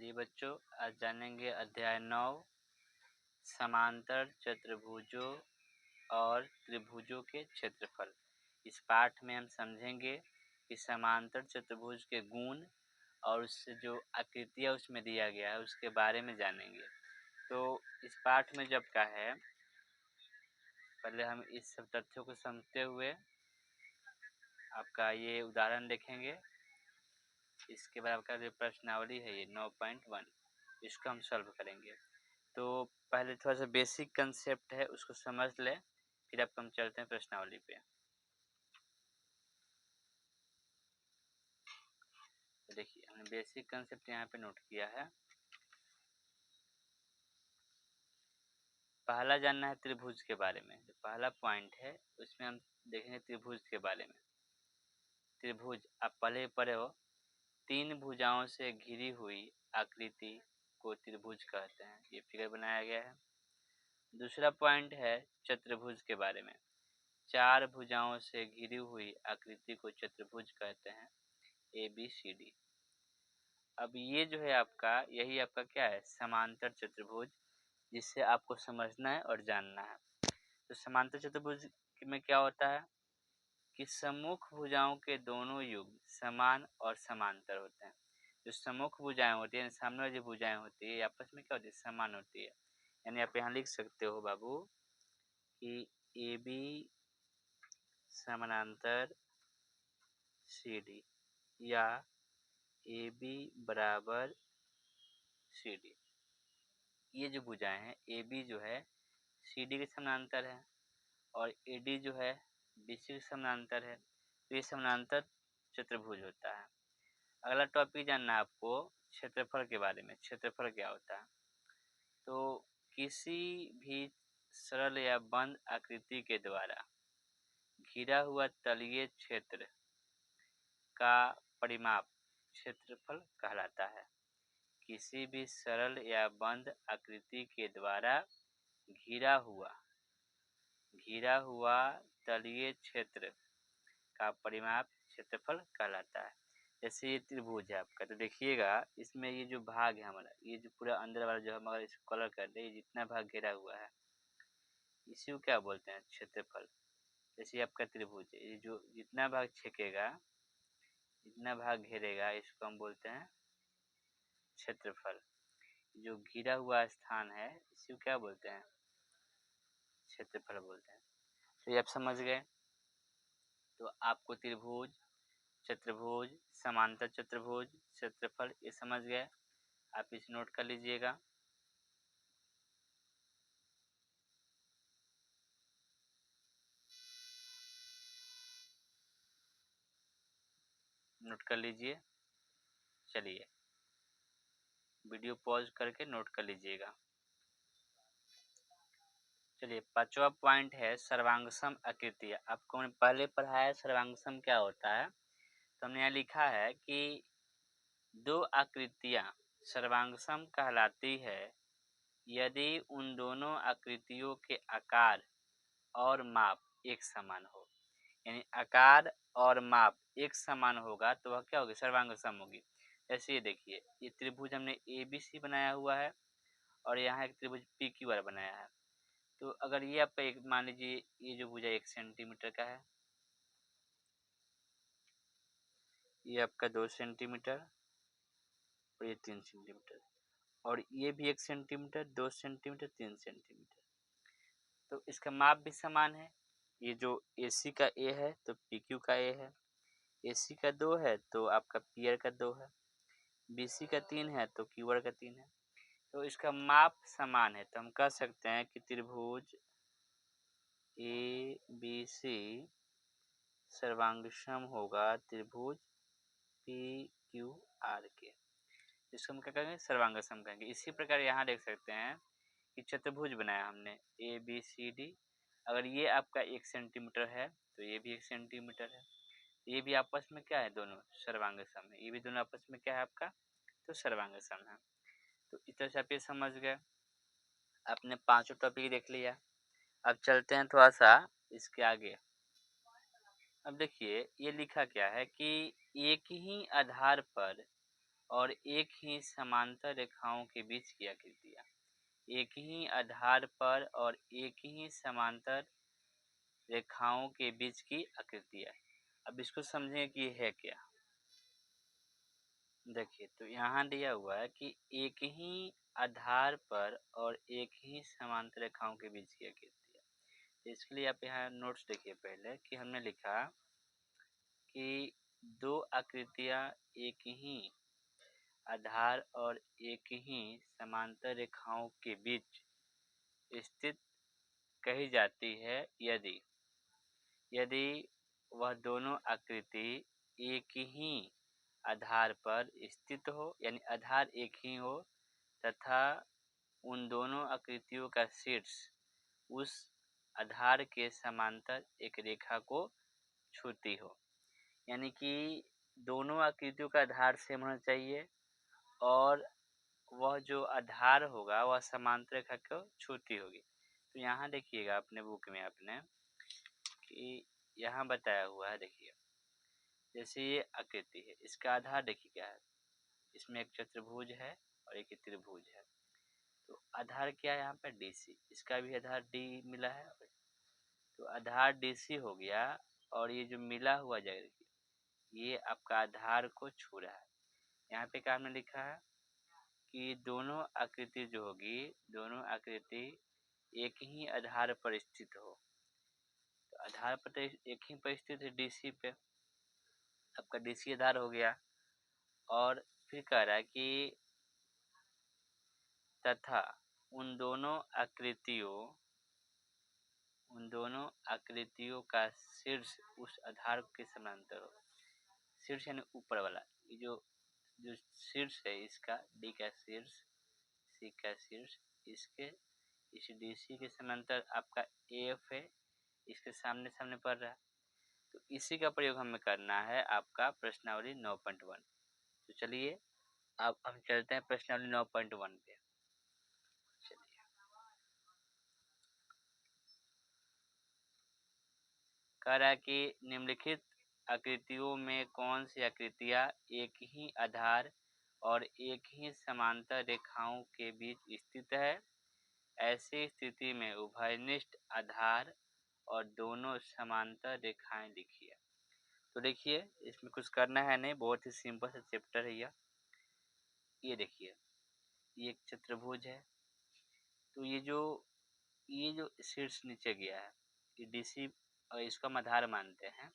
चलिए बच्चों, आज जानेंगे अध्याय 9 समांतर चतुर्भुजों और त्रिभुजों के क्षेत्रफल। इस पाठ में हम समझेंगे कि समांतर चतुर्भुज के गुण और उससे जो आकृतियाँ उसमें दिया गया है उसके बारे में जानेंगे। तो इस पाठ में जब का है, पहले हम इस सब तथ्यों को समझते हुए आपका ये उदाहरण देखेंगे। इसके बाद आपका जो प्रश्नावली है ये 9.1, इसको हम सॉल्व करेंगे। तो पहले थोड़ा सा बेसिक कंसेप्ट है उसको समझ ले, फिर अब हम चलते हैं प्रश्नावली पे। तो देखिए, हमने बेसिक कंसेप्ट यहाँ पे नोट किया है। पहला जानना है त्रिभुज के बारे में। जो पहला पॉइंट है उसमें हम देखेंगे त्रिभुज के बारे में। त्रिभुज आप पहले पढ़े हो, 3 भुजाओं से घिरी हुई आकृति को त्रिभुज कहते हैं। ये फिगर बनाया गया है। दूसरा पॉइंट है चतुर्भुज के बारे में। 4 भुजाओं से घिरी हुई आकृति को चतुर्भुज कहते हैं, ABCD। अब ये जो है आपका, यही आपका क्या है, समांतर चतुर्भुज, जिससे आपको समझना है और जानना है। तो समांतर चतुर्भुज में क्या होता है कि सम्मुख भुजाओं के दोनों युग समान और समांतर होते हैं। जो सम्मुख भुजाएं होती है, सामने वाली भुजाएं होती है, आपस में क्या होती है, समान होती है। यानी आप यहाँ लिख सकते हो बाबू कि AB समानांतर CD या AB बराबर CD। ये जो भुजाएं हैं, AB जो है CD के समानांतर है और AD जो है BC के समानांतर है। तो ये समानांतर चतुर्भुज होता है। अगला टॉपिक जानना है आपको क्षेत्रफल के बारे में। क्षेत्रफल क्या होता है? तो किसी भी सरल या बंद आकृति के द्वारा घिरा हुआ तलीय क्षेत्र का परिमाप क्षेत्रफल कहलाता है। किसी भी सरल या बंद आकृति के द्वारा घिरा हुआ तलीय क्षेत्र का परिमाप क्षेत्रफल कहलाता है। जैसे ये त्रिभुज है आपका, तो देखिएगा इसमें ये जो भाग है हमारा, ये जो पूरा अंदर वाला जो हम अगर इसको कलर कर दे, जितना भाग घेरा हुआ है इसी को क्या बोलते हैं, क्षेत्रफल। जैसे आपका त्रिभुज है, ये जो जितना भाग छेकेगा, जितना भाग घेरेगा, इसको हम बोलते हैं क्षेत्रफल। जो घिरा हुआ स्थान है इसी को क्या बोलते हैं, क्षेत्रफल बोलते हैं। तो ये आप समझ गए। तो आपको त्रिभुज, चतुर्भुज, समांतर चतुर्भुज, क्षेत्रफल ये समझ गए। आप इसे नोट कर लीजिएगा। नोट कर लीजिए। चलिए वीडियो पॉज करके नोट कर लीजिएगा। चलिए, पांचवा पॉइंट है सर्वांगसम आकृतियां। आपको मैंने पहले पढ़ाया सर्वांगसम क्या होता है। तो हमने यहाँ लिखा है कि 2 आकृतियां सर्वांगसम कहलाती है यदि उन दोनों आकृतियों के आकार और माप एक समान हो। यानी आकार और माप एक समान होगा तो वह क्या होगी, सर्वांगसम होगी। जैसे ये देखिए, ये त्रिभुज हमने ABC बनाया हुआ है और यहाँ एक त्रिभुज PQR बनाया है। तो अगर ये आपका एक, मान लीजिए ये जो भुजा 1 सेंटीमीटर का है, ये आपका 2 सेंटीमीटर और ये 3 सेंटीमीटर, और ये भी 1 सेंटीमीटर, 2 सेंटीमीटर, 3 सेंटीमीटर। तो इसका माप भी समान है। ये जो AC का A है तो PQ का A है, AC का 2 है तो आपका PR का 2 है, BC का 3 है तो QR का 3 है। तो इसका माप समान है, तो हम कह सकते हैं कि त्रिभुज ABC सर्वांगसम होगा त्रिभुज PQR के। इसको हम क्या कहेंगे, सर्वांगसम कहेंगे। इसी प्रकार यहाँ देख सकते हैं कि चतुर्भुज बनाया हमने ABCD। अगर ये आपका 1 सेंटीमीटर है तो ये भी 1 सेंटीमीटर है, ये भी आपस में क्या है, दोनों सर्वांगसम है। ये भी दोनों आपस में क्या है आपका, तो सर्वांगसम है। तो इस तरह से आप ये समझ गए। आपने 5 टॉपिक देख लिया। अब चलते हैं थोड़ा सा इसके आगे। अब देखिए ये लिखा क्या है कि एक ही आधार पर और एक ही समांतर रेखाओं के बीच की आकृतियाँ। एक ही आधार पर और एक ही समांतर रेखाओं के बीच की आकृतियाँ। अब इसको समझें कि ये है क्या। देखिए, तो यहाँ दिया हुआ है कि एक ही आधार पर और एक ही समांतर रेखाओं के बीच की आकृतियाँ। तो इसके लिए आप यहाँ नोट्स देखिए पहले कि हमने लिखा कि दो आकृतियाँ एक ही आधार और एक ही समांतर रेखाओं के बीच स्थित कही जाती है यदि वह दोनों आकृति एक ही आधार पर स्थित हो, यानी आधार एक ही हो तथा उन दोनों आकृतियों का शीर्ष उस आधार के समांतर एक रेखा को छूती हो। यानी कि दोनों आकृतियों का आधार सेम होना चाहिए और वह जो आधार होगा वह समांतर रेखा को छूती होगी। तो यहाँ देखिएगा अपने बुक में आपने कि यहाँ बताया हुआ है। देखिए, जैसे ये आकृति है, इसका आधार देखिए क्या है। इसमें एक चतुर्भुज है और एक त्रिभुज है। तो आधार क्या है यहाँ पे? DC। इसका भी आधार D मिला है। तो आधार DC हो गया और ये जो मिला हुआ जाएगा ये आपका आधार को छू रहा है। यहाँ पे क्या हमने लिखा है कि दोनों आकृति जो होगी, दोनों आकृति एक ही आधार पर स्थित हो। तो आधार पर तो एक ही पर स्थित है, DC पे। आपका DC आधार हो गया। और फिर कह रहा है कि तथा उन दोनों आकृतियों का शीर्ष उस आधार के समांतर हो। शीर्ष यानी ऊपर वाला, ये जो शीर्ष है इसका, D का शीर्ष, C का शीर्ष, इसके इस DC के समांतर आपका AF है, इसके सामने सामने पड़ रहा है। तो इसी का प्रयोग हमें करना है आपका प्रश्नावली 9.1। तो चलिए अब हम चलते हैं प्रश्नावली 9.1 पे। चलिए, कह रहा है कि निम्नलिखित आकृतियों में कौन सी आकृतियाँ एक ही आधार और एक ही समांतर रेखाओं के बीच स्थित है। ऐसी स्थिति में उभयनिष्ठ आधार और दोनों समांतर रेखाएं लिखिए। तो देखिए, इसमें कुछ करना है नहीं, बहुत ही सिंपल सा चैप्टर है ये देखिए, ये एक चतुर्भुज है। तो ये जो शीर्ष नीचे गया है, ये DC और इसका हम आधार मानते हैं।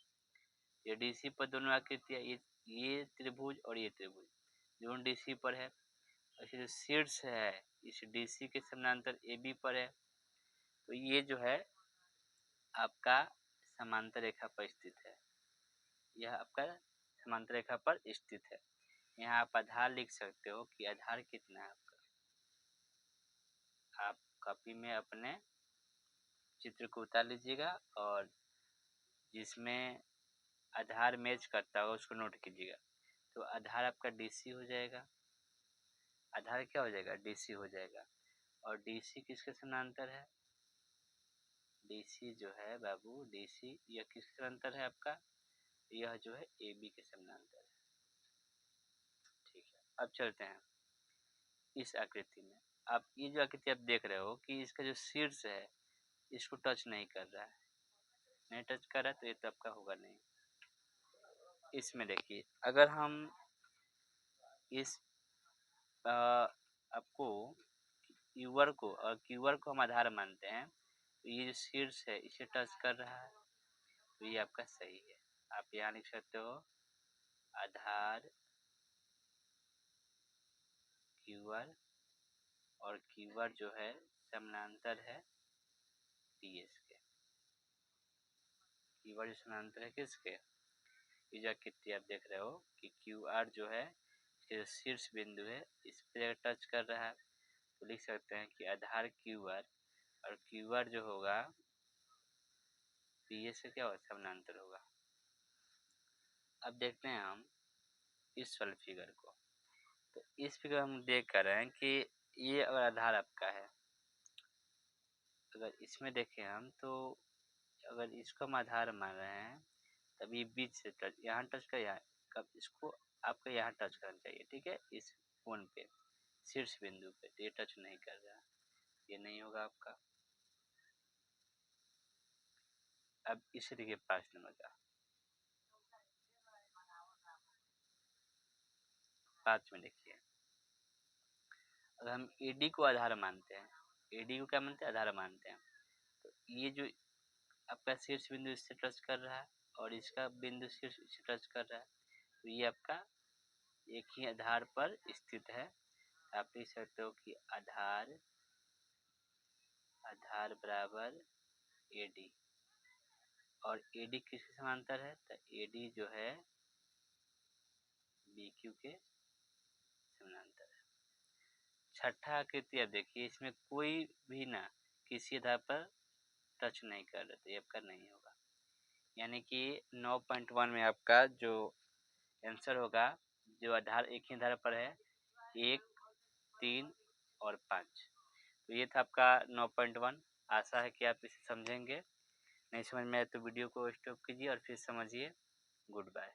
ये DC पर दोनों आकृतियाँ, ये त्रिभुज और ये त्रिभुज दोनों DC पर है। और जो शीर्ष है इस DC के समांतर AB पर है। तो ये जो है आपका समांतर रेखा पर स्थित है। यह आपका समांतर रेखा पर स्थित है। यहाँ आप आधार लिख सकते हो कि आधार कितना है आपका। आप कॉपी में अपने चित्र को उतार लीजिएगा और जिसमें आधार मैच करता होगा उसको नोट कीजिएगा। तो आधार आपका DC हो जाएगा। आधार क्या हो जाएगा? DC हो जाएगा। और DC किसके समांतर है? DC जो है बाबू, DC यह किसके समांतर है आपका? यह जो है AB के समांतर है। ठीक है, अब चलते हैं इस आकृति में। आप ये जो आकृति आप देख रहे हो कि इसका जो शीर्ष है इसको टच नहीं कर रहा है। नहीं टच कर रहा है तो ये तो आपका होगा नहीं। इसमें देखिए, अगर हम इस आपको क्यूअर को हम आधार मानते हैं, तो ये जो शीर्ष है इसे टच कर रहा है, तो ये आपका सही है। आप यहाँ लिख सकते हो आधार क्यूअर, और क्यूअर जो है समानांतर है DS के। क्यूअर जो समानांतर है किसके? ये जो आकृति आप देख रहे हो कि QR जो है जो शीर्ष बिंदु है इस पर टच कर रहा है, तो लिख सकते हैं कि आधार QR और QR जो होगा PS से क्या होगा? समानांतर होगा। अब देखते हैं हम इस वाले फिगर को। तो इस फिगर हम देख कर रहे हैं कि ये अगर आधार आपका है, अगर इसमें देखें हम तो अगर इसको हम आधार मान रहे हैं तब ये बीच से टच, यहाँ टच कर, यहाँ कब इसको आपको यहाँ टच करना चाहिए, ठीक है, इस कोण पे, शीर्ष बिंदु पे। तो ये टच नहीं कर रहा, ये नहीं होगा आपका। अब इसे देखिए 5 नंबर का, 5 में देखिए, अगर हम एडी को आधार मानते हैं, एडी को क्या मानते हैं, आधार मानते हैं, तो ये जो आपका शीर्ष बिंदु इससे टच कर रहा है और इसका बिंदु शीर्ष इससे टच कर रहा है, तो ये आपका एक ही आधार पर स्थित है। आप लिख सकते हो कि आधार बराबर एडी, और एडी किसके समांतर है, तो एडी जो है BQ के समांतर है। छठा आकृति अब देखिए, इसमें कोई भी ना किसी आधार पर टच नहीं कर रहे, तो ये आपका नहीं होगा। यानी कि 9.1 में आपका जो आंसर होगा, जो आधार एक ही आधार पर है, 1, 3 और 5। तो ये था आपका 9.1। आशा है कि आप इसे समझेंगे। नहीं समझ में आए तो वीडियो को स्टॉप कीजिए और फिर समझिए। Good bye.